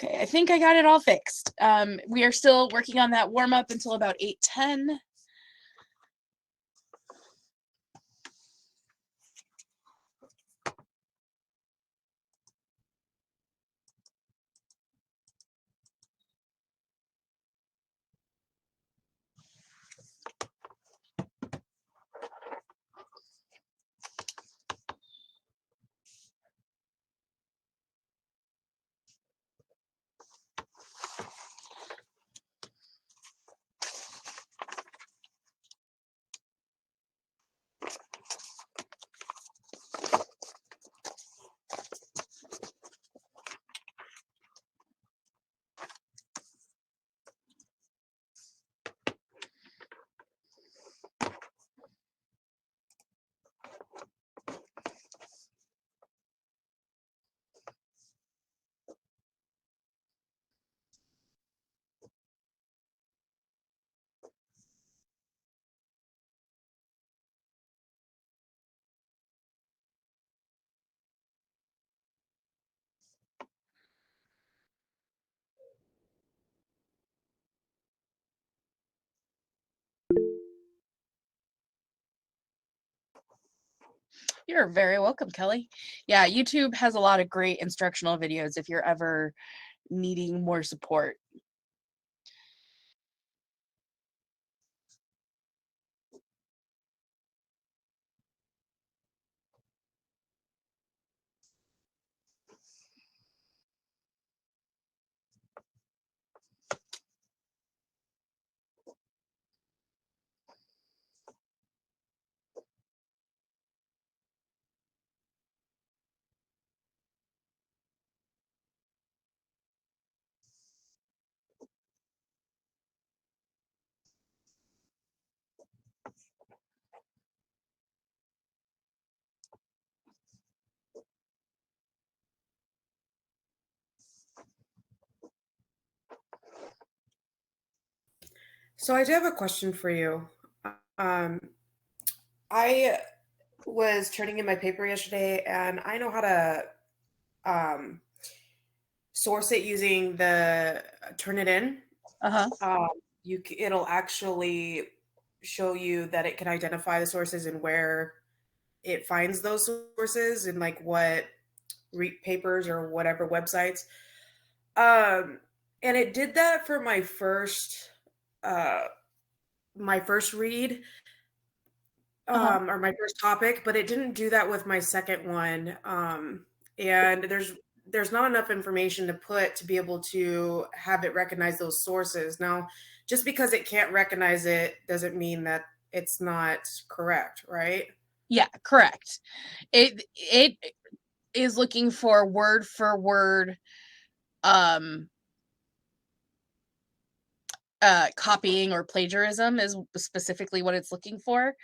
Okay, I think I got it all fixed. We are still working on that warm up until about 8:10. You're very welcome, Kelly. Yeah, YouTube has a lot of great instructional videos if you're ever needing more support. So I do have a question for you. Um, I was turning in my paper yesterday, and I know how to um, source it using the Turnitin. Uh-huh. Um, it'll actually show you that it can identify the sources and where it finds those sources and like what papers or whatever websites. Um, and it did that for uh, my first read. Uh-huh. Or my first topic, but it didn't do that with my second one. And there's not enough information to put to be able to have it recognize those sources. Now, just because it can't recognize it doesn't mean that it's not correct, right? Yeah, correct. It is looking for word for word um copying or plagiarism is specifically what it's looking for.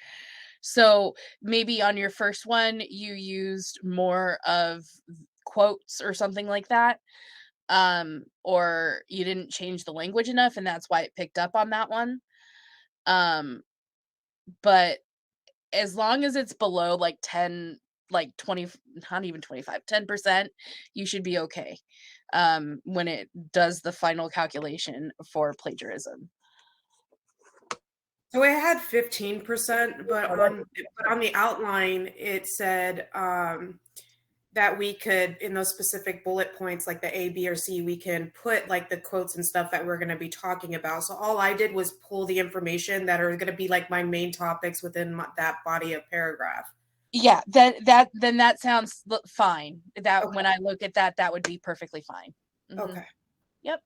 So maybe on your first one you used more of quotes or something like that, or you didn't change the language enough and that's why it picked up on that one. um but as long as it's below like 10, like 20, not even 25, 10%, you should be okay when it does the final calculation for plagiarism. So it had 15%, but on the outline it said that we could, in those specific bullet points, like the A, B, or C, we can put like the quotes and stuff that we're going to be talking about. So all I did was pull the information that are going to be like my main topics within that body of paragraph. Yeah, then that sounds fine. That Okay. when I look at that, that would be perfectly fine. Mm-hmm. Okay. Yep.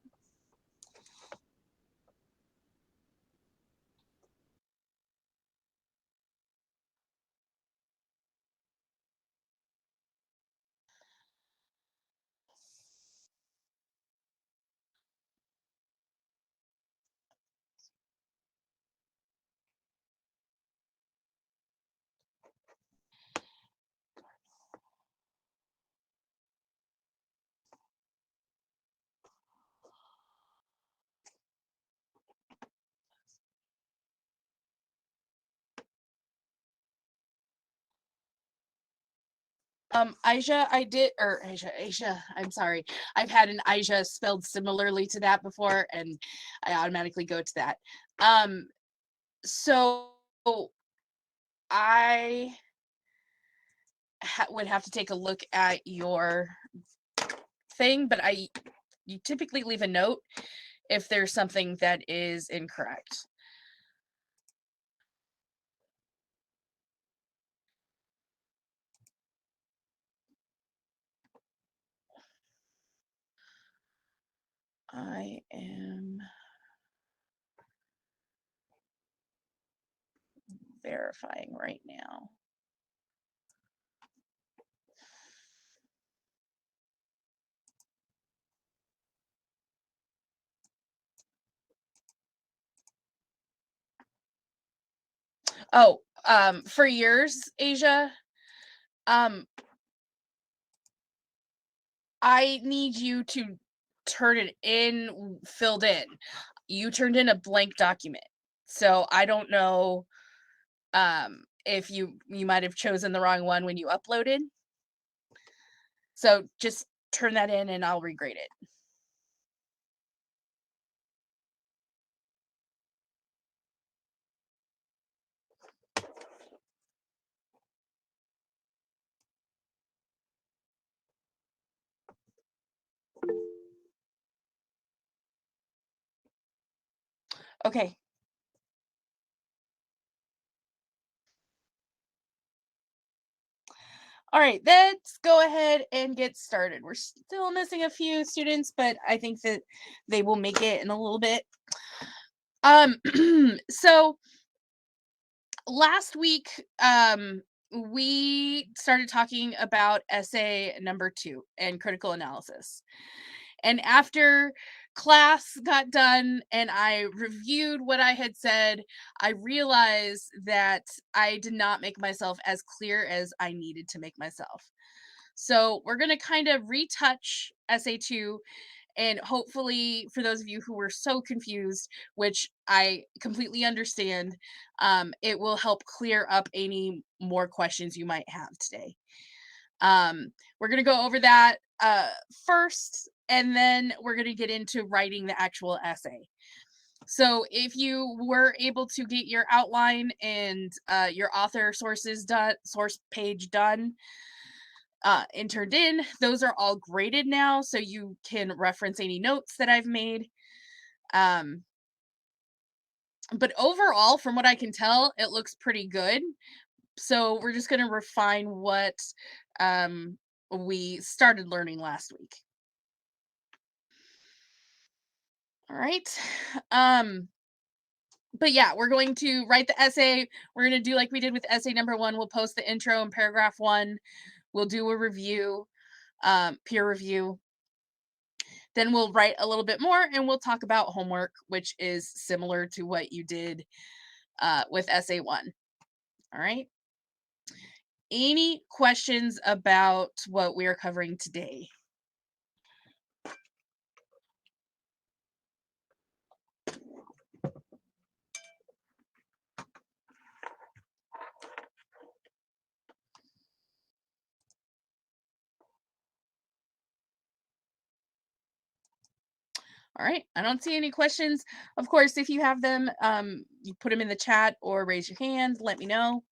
Aisha, I did, or Aisha, I'm sorry. I've had an Aisha spelled similarly to that before, and I automatically go to that. Um, so I would have to take a look at your thing, but you typically leave a note if there's something that is incorrect. I am verifying right now. Oh, for yours, Asia, um, I need you to turn it in filled in. You turned in a blank document. So I don't know if you might have chosen the wrong one when you uploaded. So just turn that in and I'll regrade it. Okay. All right, let's go ahead and get started. We're still missing a few students, but I think that they will make it in a little bit. So last week, we started talking about essay number 2 and critical analysis. And after class got done and I reviewed what I had said, I realized that I did not make myself as clear as I needed to make myself. So we're going to kind of retouch essay 2, and hopefully for those of you who were so confused, which I completely understand, it will help clear up any more questions you might have today. We're going to go over that first, and then we're going to get into writing the actual essay. So if you were able to get your outline and your author sources done, source page done, and turned in, those are all graded now, so you can reference any notes that I've made. Um, but overall, from what I can tell, it looks pretty good. So we're just going to refine what um, we started learning last week. All right. Um, but yeah, we're going to write the essay. We're going to do like we did with essay number 1. We'll post the intro in paragraph 1. We'll do a review, peer review. Then we'll write a little bit more and we'll talk about homework, which is similar to what you did with essay 1. All right. Any questions about what we are covering today? All right, I don't see any questions. Of course, if you have them, you put them in the chat or raise your hand, let me know.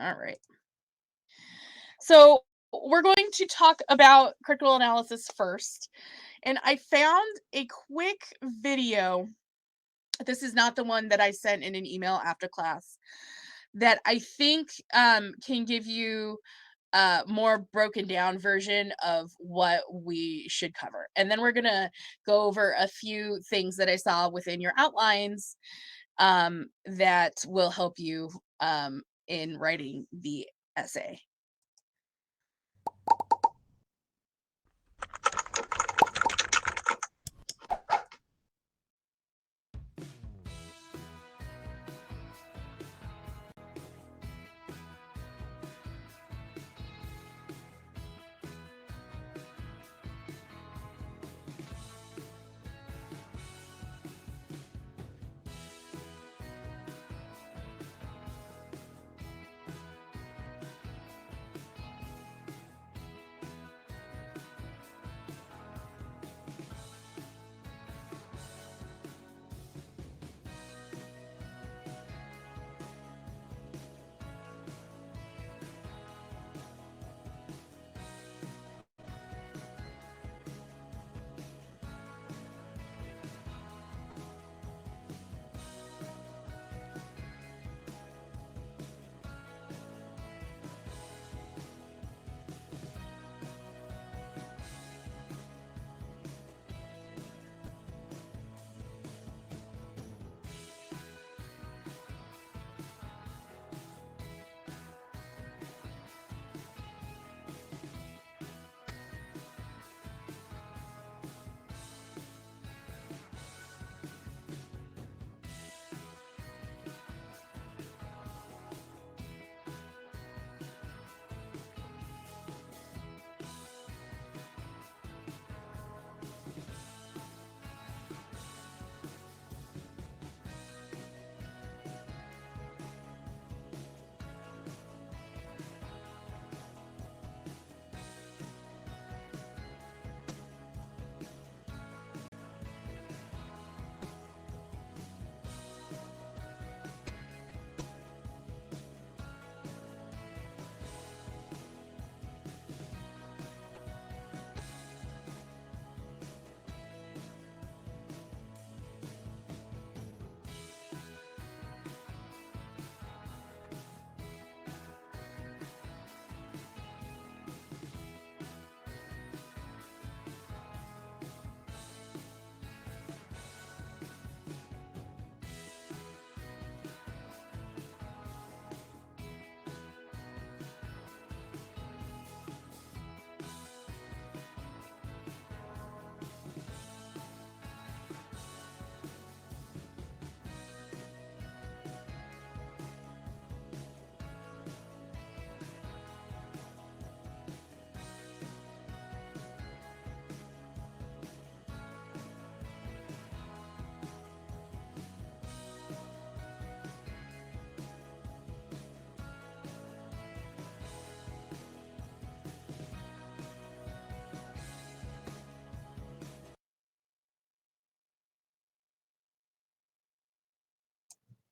All right. So we're going to talk about critical analysis first. And I found a quick video. This is not the one that I sent in an email after class, that I think can give you a more broken down version of what we should cover. And then we're going to go over a few things that I saw within your outlines that will help you in writing the essay.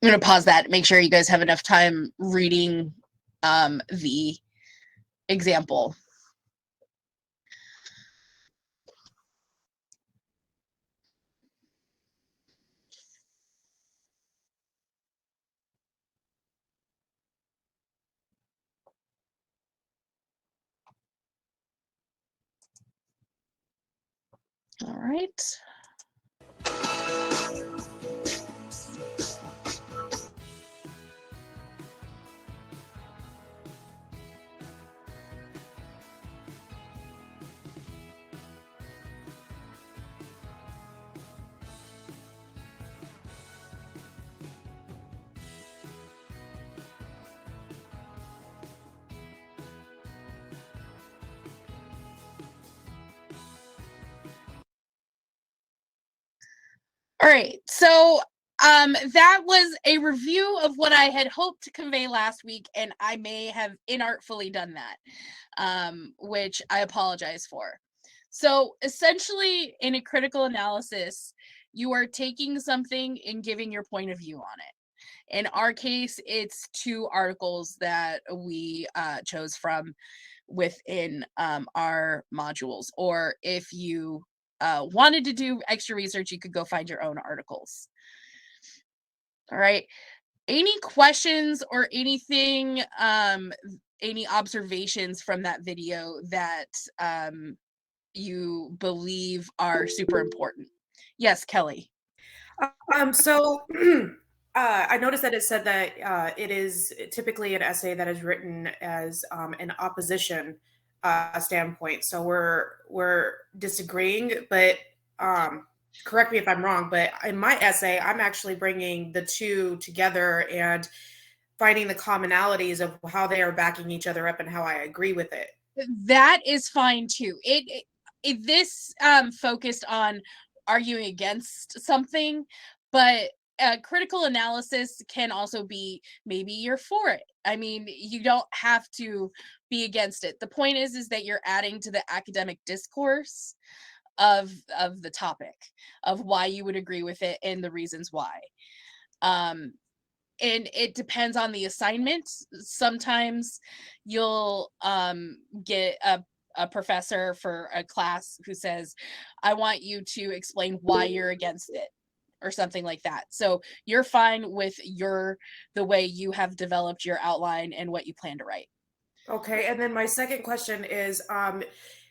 I'm going to pause that, make sure you guys have enough time reading the example. All right. All right, so that was a review of what I had hoped to convey last week, and I may have inartfully done that, which I apologize for. So essentially, in a critical analysis, you are taking something and giving your point of view on it. In our case, it's 2 articles that we chose from within our modules, or if you wanted to do extra research, you could go find your own articles. All right. Any questions or anything, any observations from that video that you believe are super important? Yes, Kelly. So I noticed that it said that it is typically an essay that is written as an opposition standpoint. So we're disagreeing, but correct me if I'm wrong. But in my essay, I'm actually bringing the two together and finding the commonalities of how they are backing each other up and how I agree with it. That is fine too. This focused on arguing against something, but critical analysis can also be maybe you're for it. I mean, you don't have to be against it. The point is that you're adding to the academic discourse of the topic, of why you would agree with it and the reasons why. Um, and it depends on the assignment. Sometimes you'll get a professor for a class who says, I want you to explain why you're against it, or something like that. So you're fine with the way you have developed your outline and what you plan to write. Okay, and then my second question is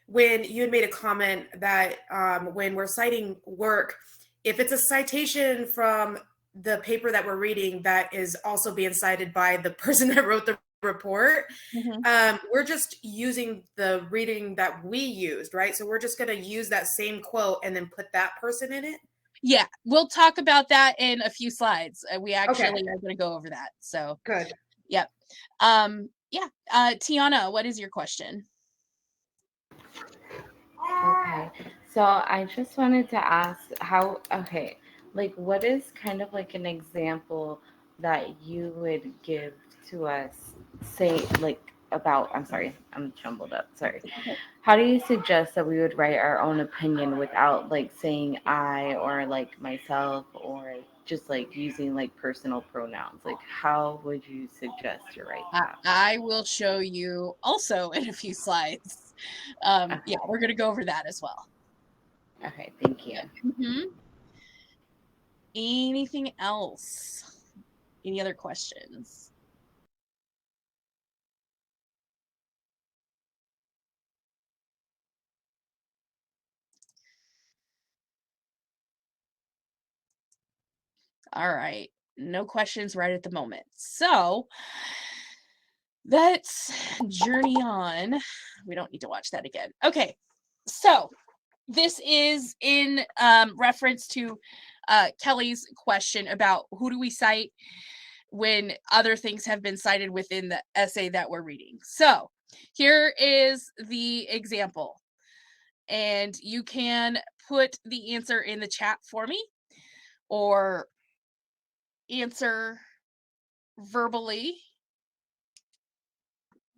when you had made a comment that when we're citing work, if it's a citation from the paper that we're reading that is also being cited by the person that wrote the report, we're just using the reading that we used, right? So we're just going to use that same quote and then put that person in it. Yeah, we'll talk about that in a few slides. We Okay, actually are going to go over that. So, good. yep. Yeah. Tiana, what is your question? Okay. So I just wanted to ask okay, like what is kind of like an example that you would give to us, say, like about, I'm sorry, I'm jumbled up, sorry. How do you suggest that we would write our own opinion without like saying I or like myself or just like using like personal pronouns? Like how would you suggest to write that? I will show you also in a few slides. Yeah, Okay. we're going to go over that as well. Okay, thank you. Yeah. Anything else? Any other questions? All right. No questions right at the moment. So let's journey on. We don't need to watch that again. Okay. So this is in reference to Kelly's question about who do we cite when other things have been cited within the essay that we're reading. So here is the example. And you can put the answer in the chat for me or answer verbally.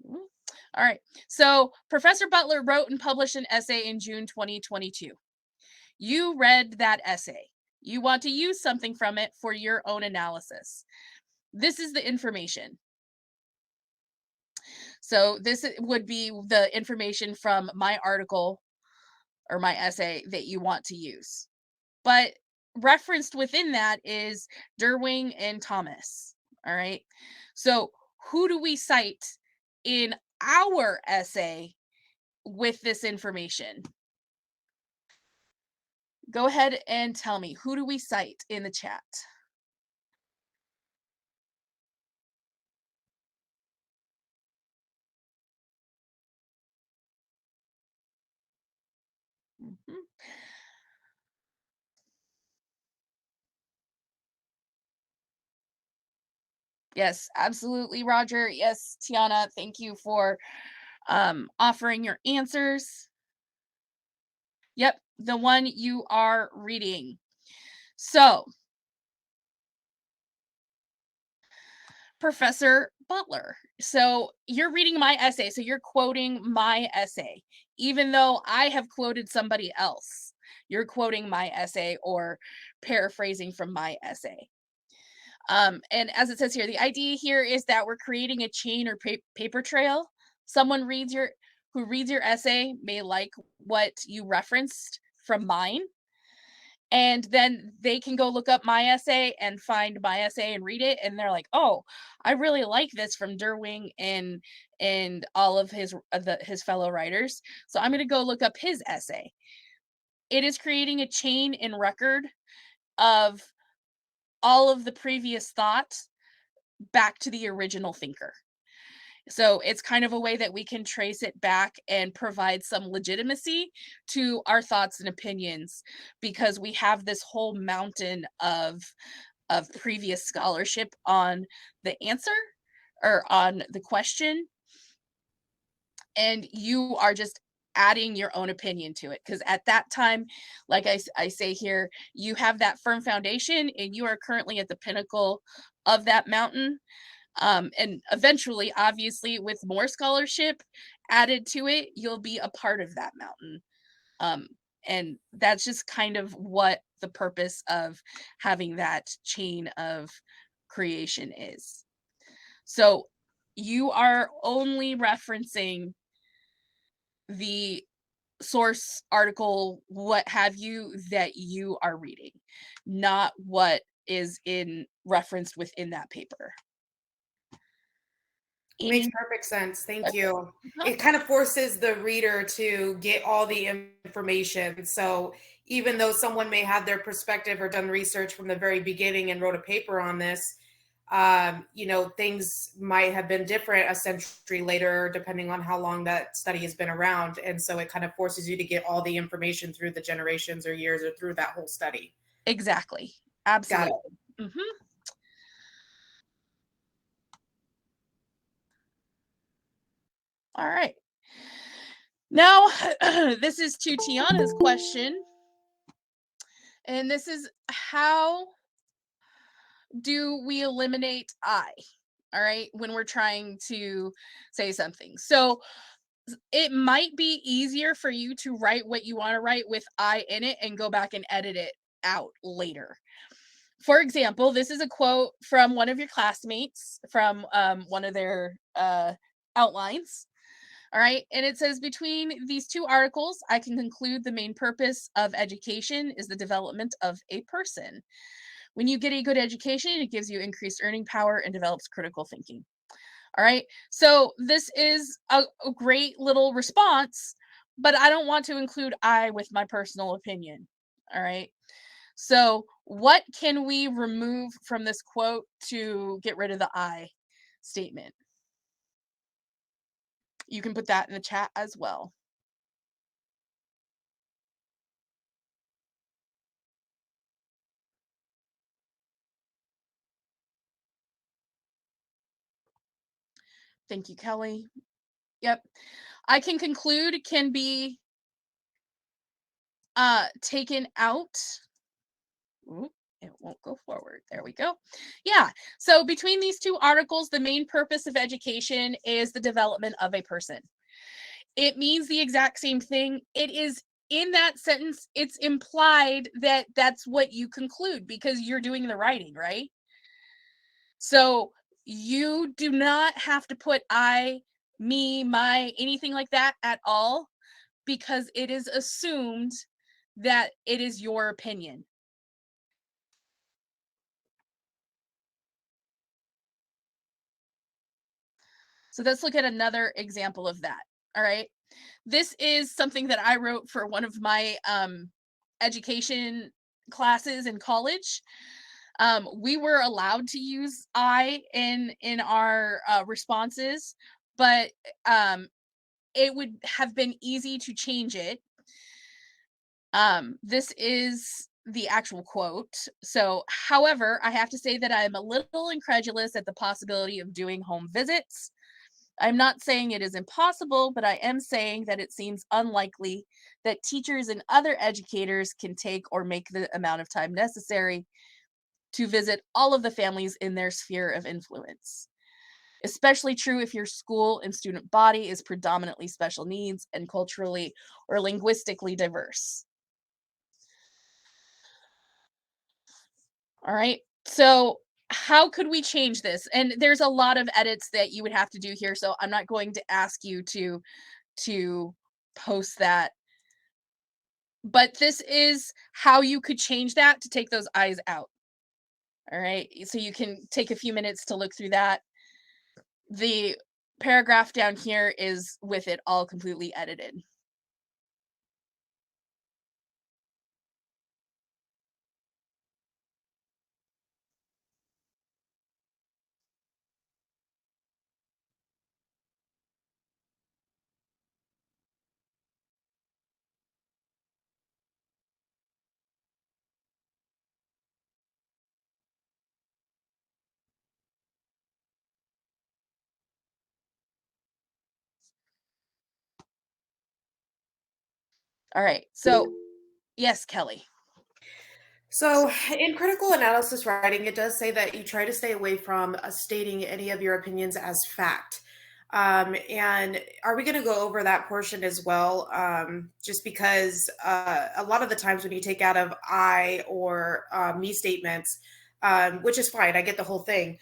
All right. So Professor Butler wrote and published an essay in June 2022. You read that essay. You want to use something from it for your own analysis. This is the information. So this would be the information from my article or my essay that you want to use. But referenced within that is Derwing and Thomas. All right. So who do we cite in our essay with this information? Go ahead and tell me, who do we cite in the chat? Mhm. Yes, absolutely, Roger. Yes, Tiana, thank you for offering your answers. Yep, the one you are reading. So, Professor Butler. So, you're reading my essay, so you're quoting my essay, even though I have quoted somebody else. You're quoting my essay or paraphrasing from my essay. And as it says here, the idea here is that we're creating a chain or paper trail. Someone who reads your essay may like what you referenced from mine, and then they can go look up my essay and find my essay and read it, and they're like, "Oh, I really like this from Derwing and all of his fellow writers. So I'm going to go look up his essay." It is creating a chain and record of all of the previous thought back to the original thinker. So it's kind of a way that we can trace it back and provide some legitimacy to our thoughts and opinions, because we have this whole mountain of previous scholarship on the answer or on the question, and you are just adding your own opinion to it, because at that time, like I say here, you have that firm foundation and you are currently at the pinnacle of that mountain. And eventually, obviously, with more scholarship added to it, you'll be a part of that mountain. Um, and that's just kind of what the purpose of having that chain of creation is. So you are only referencing the source article, what have you, that you are reading, not what is in referenced within that paper. Makes Any perfect sense. Thank questions? you. It kind of forces the reader to get all the information. So even though someone may have their perspective or done research from the very beginning and wrote a paper on this, things might have been different a century later, depending on how long that study has been around. And so it kind of forces you to get all the information through the generations or years or through that whole study. Exactly. Got it. Absolutely. Mhm. All right. Now, this is to Tiana's question. And this is, how do we eliminate I? All right, when we're trying to say something. So it might be easier for you to write what you want to write with I in it and go back and edit it out later. For example, this is a quote from one of your classmates from one of their outlines. All right. And it says, between these two articles, I can conclude the main purpose of education is the development of a person. When you get a good education, it gives you increased earning power and develops critical thinking. All right. So this is a great little response, but I don't want to include I with my personal opinion. All right. So what can we remove from this quote to get rid of the I statement? You can put that in the chat as well. Thank you, Kelly. Yep. I can conclude can be taken out. Ooh, it won't go forward. There we go. Yeah. So between these two articles, the main purpose of education is the development of a person. It means the exact same thing. It is in that sentence, it's implied that that's what you conclude because you're doing the writing, right? So you do not have to put I, me, my, anything like that at all because it is assumed that it is your opinion. So let's look at another example of that. All right. This is something that I wrote for one of my education classes in college. We were allowed to use I in our responses, but it would have been easy to change it. This is the actual quote. So, however, I have to say that I'm a little incredulous at the possibility of doing home visits. I'm not saying it is impossible, but I am saying that it seems unlikely that teachers and other educators can take or make the amount of time necessary to visit all of the families in their sphere of influence. Especially true if your school and student body is predominantly special needs and culturally or linguistically diverse. All right. So, how could we change this? And there's a lot of edits that you would have to do here, so I'm not going to ask you to post that. But this is how you could change that to take those eyes out. All right. So you can take a few minutes to look through that. The paragraph down here is with it all completely edited. All right. So, yes, Kelly. So, in critical analysis writing, it does say that you try to stay away from stating any of your opinions as fact. And are we going to go over that portion as well? Just because a lot of the times when you take out of I or me statements, which is fine, I get the whole thing.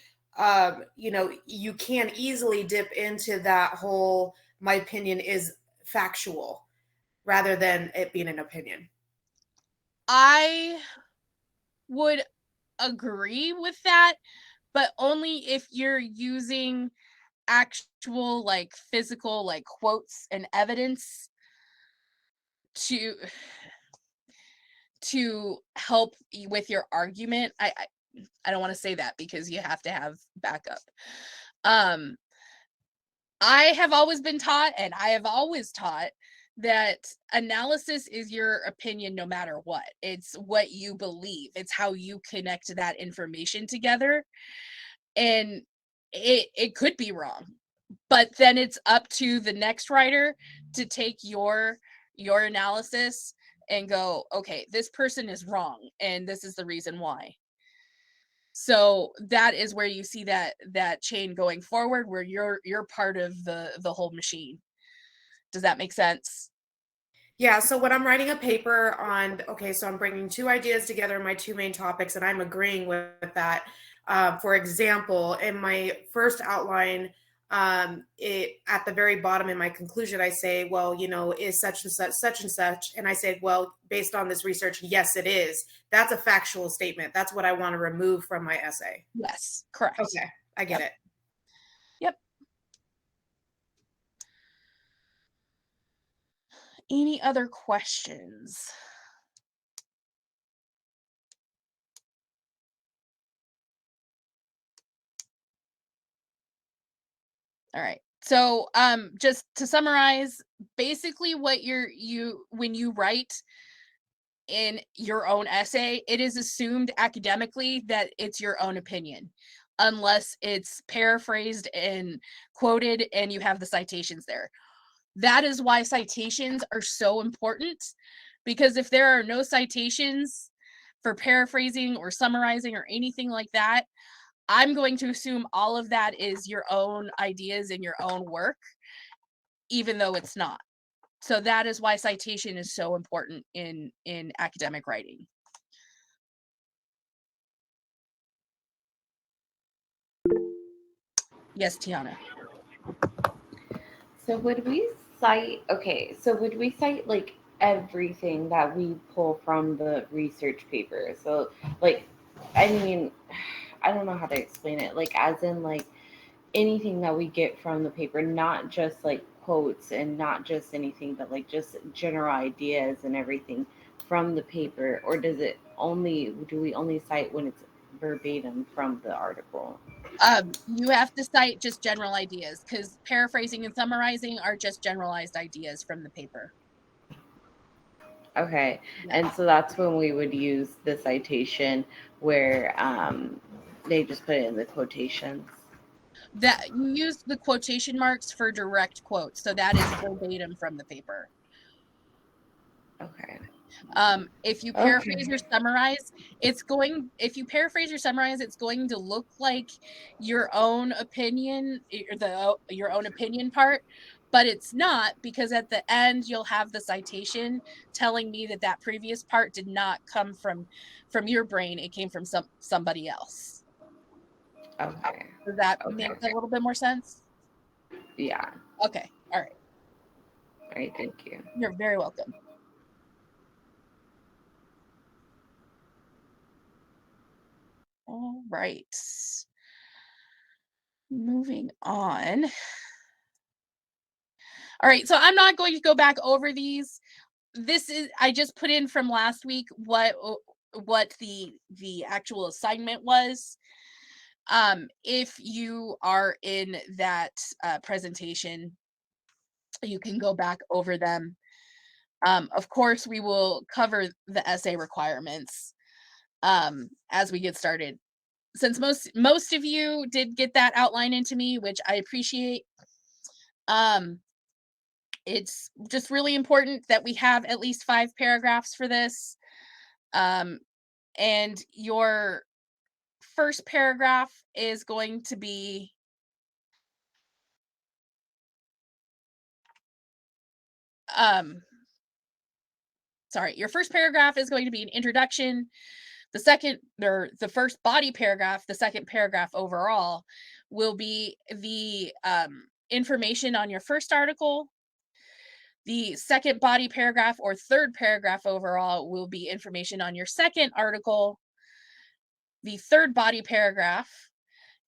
You can easily dip into that whole my opinion is factual rather than it being an opinion. I would agree with that, but only if you're using actual like physical like quotes and evidence to help with your argument. I don't want to say that because you have to have backup. Um I have always been taught and I have always taught that analysis is your opinion no matter what. It's what you believe. It's how you connect that information together. And it could be wrong. But then it's up to the next writer to take your analysis and go, okay, this person is wrong and this is the reason why. So that is where you see that chain going forward where you're part of the whole machine. Does that make sense? Yeah, so when I'm writing a paper on, okay, so I'm bringing two ideas together, my two main topics, and I'm agreeing with that. For example, in my first outline, it at the very bottom in my conclusion, I say, well, is such and such, and I said, well, based on this research, yes, it is. That's a factual statement. That's what I want to remove from my essay. Yes, correct. Okay, I get it. Yep. Any other questions? All right. So, just to summarize, basically what you when you write in your own essay, it is assumed academically that it's your own opinion, unless it's paraphrased and quoted and you have the citations there. That is why citations are so important, because if there are no citations for paraphrasing or summarizing or anything like that, I'm going to assume all of that is your own ideas and your own work, even though it's not. So that is why citation is so important in academic writing. Yes, Tiana. So would we cite, okay, so would we cite like everything that we pull from the research paper? So like, I mean, I don't know how to explain it. Like as in like anything that we get from the paper, not just like quotes and not just anything, but like just general ideas and everything from the paper, or do we only cite when it's verbatim from the article? You have to cite just general ideas because paraphrasing and summarizing are just generalized ideas from the paper. Okay. Yeah. And so that's when we would use the citation where they just put it in the quotations. That you use the quotation marks for direct quotes, so that is verbatim from the paper. Okay. If you paraphrase Okay. or summarize, if you paraphrase or summarize, it's going to look like your own opinion, your own opinion part, but it's not, because at the end you'll have the citation telling me that that previous part did not come from your brain, it came from somebody else. Okay. Does that Okay. make a little bit more sense? Yeah. Okay. All right. All right. Thank you. You're very welcome. All right. Moving on. All right, so I'm not going to go back over these. This is, I just put in from last week what the actual assignment was. If you are in that presentation, you can go back over them. Of course, we will cover the essay requirements as we get started. Since most of you did get that outline into me, which I appreciate, it's just really important that we have at least 5 paragraphs for this. Um, and your first paragraph is going to be um sorry, your first paragraph is going to be an introduction. The first body paragraph, the second paragraph overall, will be the information on your first article. The second body paragraph or third paragraph overall will be information on your second article. The third body paragraph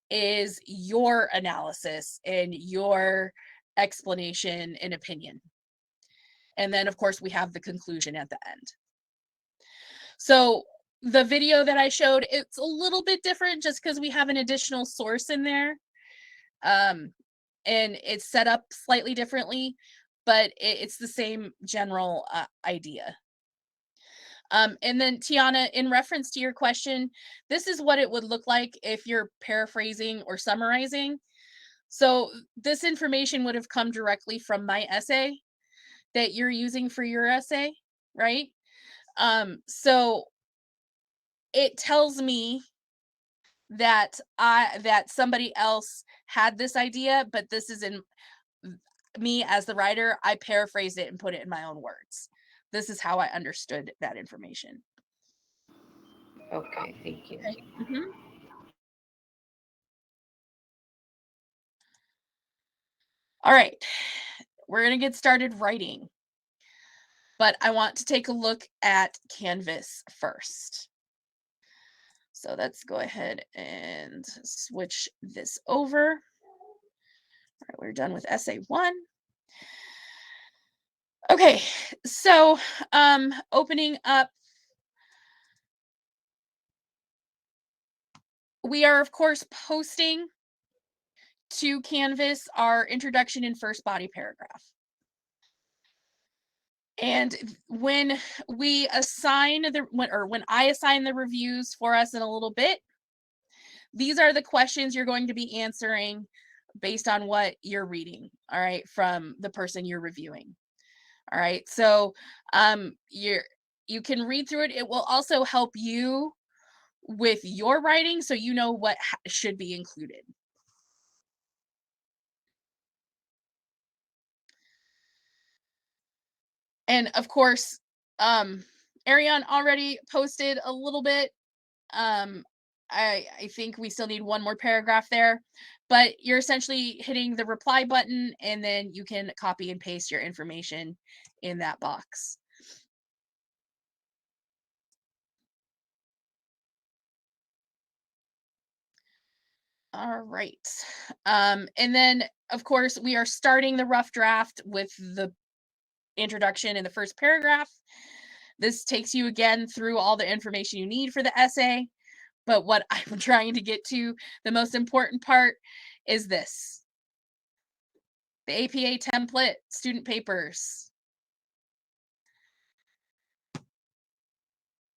is your analysis and your explanation and opinion. And then, of course, we have the conclusion at the end. So the video that I showed, it's a little bit different just because we have an additional source in there. And it's set up slightly differently, but it's the same general idea. And then Tiana, in reference to your question, this is what it would look like if you're paraphrasing or summarizing. So this information would have come directly from my essay that you're using for your essay, right? So it tells me that somebody else had this idea, but this is in me as the writer. I paraphrased it and put it in my own words. This is how I understood that information. Okay. Thank you. Okay. Mm-hmm. All right, we're going to get started writing, but I want to take a look at Canvas first. So let's go ahead and switch this over. All right, we're done with essay 1. Okay, so opening up, we are of course posting to Canvas our introduction and first body paragraph. And when we assign when I assign the reviews for us in a little bit, these are the questions you're going to be answering based on what you're reading, all right, from the person you're reviewing. All right, so you can read through it. It will also help you with your writing, so you know what should be included. And of course, Ariane already posted a little bit. I think we still need one more paragraph there, but you're essentially hitting the reply button and then you can copy and paste your information in that box. All right. And then of course we are starting the rough draft with the introduction in the first paragraph. This takes you again through all the information you need for the essay. But what I'm trying to get to, the most important part, is this. The APA template, student papers.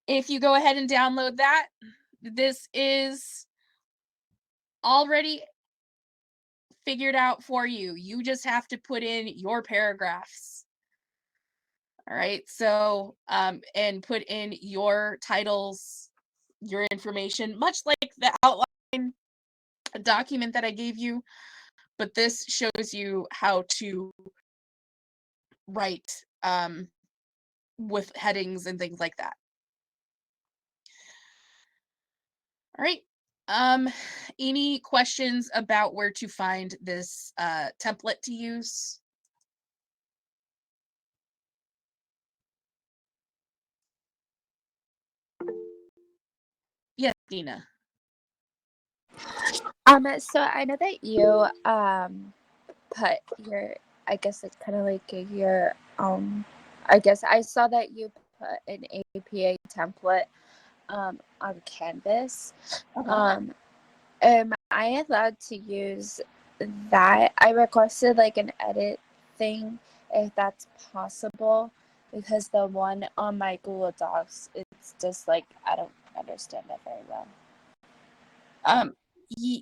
If you go ahead and download that, this is already figured out for you. You just have to put in your paragraphs. All right, so, and put in your titles, your information, much like the outline document that I gave you, but this shows you how to write with headings and things like that. All right. Any questions about where to find this template to use? Yes, Dina. So I know that you put your, I guess it's kind of like your I guess I saw that you put an APA template on Canvas. Am I allowed to use that? I requested like an edit thing if that's possible, because the one on my Google Docs, it's just like I don't understand it very well.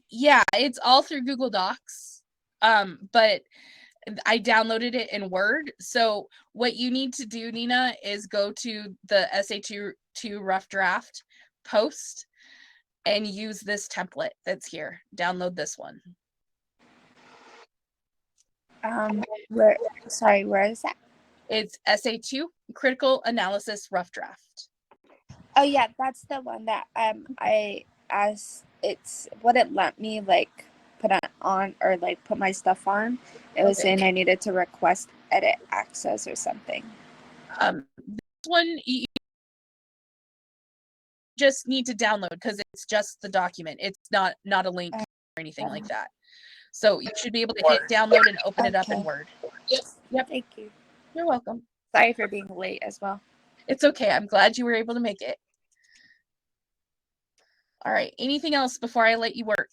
Yeah, it's all through Google Docs. But I downloaded it in Word. So what you need to do, Nina, is go to the SA2 rough draft post and use this template that's here. Download this one. Where is that? It's SA2 critical analysis rough draft. Oh yeah, that's the one that I asked. It's wouldn't let me like put it on or like put my stuff on. It was saying I needed to request edit access or something. This one you just need to download because it's just the document. It's not a link or anything like that. So you should be able to hit download and open it up in Word. Yep. Thank you. You're welcome. Sorry for being late as well. It's okay. I'm glad you were able to make it. All right. Anything else before I let you work?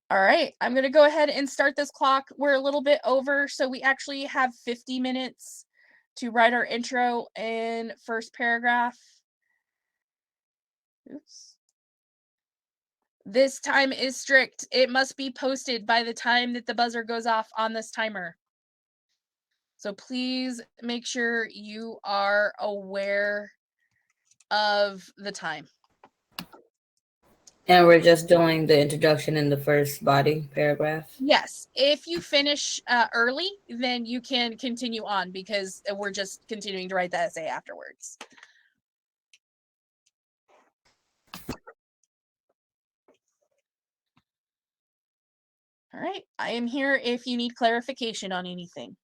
All right, I'm going to go ahead and start this clock. We're a little bit over, so we actually have 50 minutes to write our intro and first paragraph. Oops. This time is strict. It must be posted by the time that the buzzer goes off on this timer. So please make sure you are aware of the time. And we're just doing the introduction in the first body paragraph. Yes, if you finish early, then you can continue on because we're just continuing to write the essay afterwards. All right, I am here if you need clarification on anything.